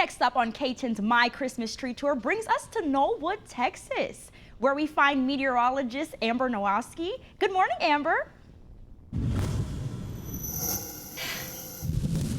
next up on KTEN's My Christmas Tree Tour brings us to Knollwood, Texas, where we find meteorologist Amber Nowaski. Good morning, Amber.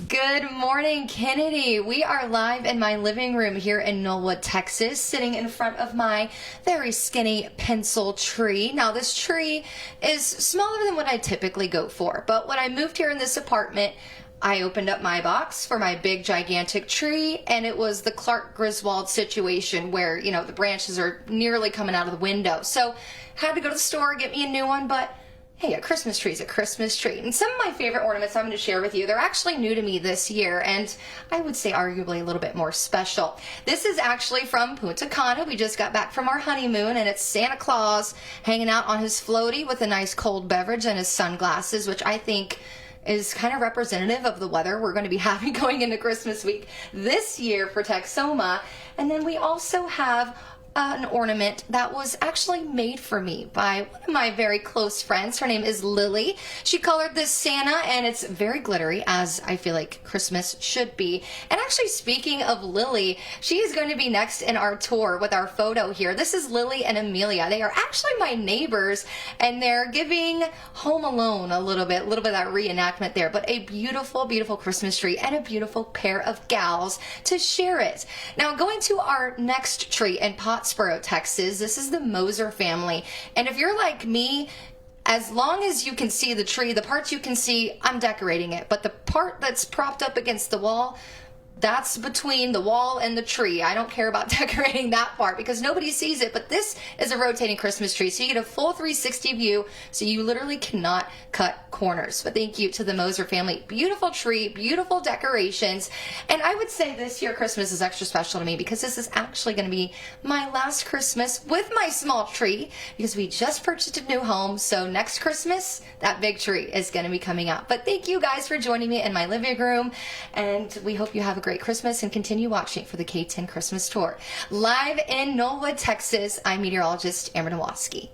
Good morning, Kennedy. We are live in my living room here in Knollwood, Texas, sitting in front of my very skinny pencil tree. Now, this tree is smaller than what I typically go for, but when I moved here in this apartment, I opened up my box for my big, gigantic tree, and it was the Clark Griswold situation where, you know, the branches are nearly coming out of the window. So, had to go to the store, get me a new one, but hey, a Christmas tree is a Christmas tree. And some of my favorite ornaments I'm going to share with you, they're actually new to me this year, and I would say arguably a little bit more special. This is actually from Punta Cana. We just got back from our honeymoon, and it's Santa Claus hanging out on his floaty with a nice cold beverage and his sunglasses, which I think is kind of representative of the weather we're going to be having going into Christmas week this year for Texoma. And then we also have an ornament that was actually made for me by one of my very close friends. Her name is Lily. She colored this Santa, and it's very glittery, as I feel like Christmas should be. And actually, speaking of Lily, she is going to be next in our tour with our photo here. This is Lily and Amelia. They are actually my neighbors, and they're giving Home Alone a little bit of that reenactment there, but a beautiful, beautiful Christmas tree and a beautiful pair of gals to share it. Now, going to our next tree in Pottsboro, Texas. This is the Moser family. And if you're like me, as long as you can see the tree, the parts you can see, I'm decorating it. But the part that's propped up against the wall, that's between the wall and the tree. I don't care about decorating that part because nobody sees it, but this is a rotating Christmas tree, so you get a full 360 view, so you literally cannot cut corners. But thank you to the Moser family. Beautiful tree, beautiful decorations, and I would say this year Christmas is extra special to me because this is actually going to be my last Christmas with my small tree because we just purchased a new home, so next Christmas, that big tree is going to be coming out. But thank you guys for joining me in my living room, and we hope you have a great Christmas and continue watching for the KTEN Christmas Tour. Live in Knollwood, Texas, I'm meteorologist Amber Nowaski.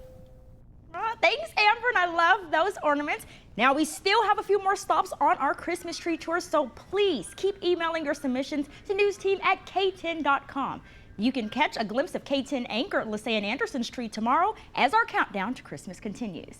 Oh, thanks, Amber, and I love those ornaments. Now, we still have a few more stops on our Christmas tree tour, so please keep emailing your submissions to newsteam@kten.com. You can catch a glimpse of KTEN anchor Lisanne Anderson's tree tomorrow as our countdown to Christmas continues.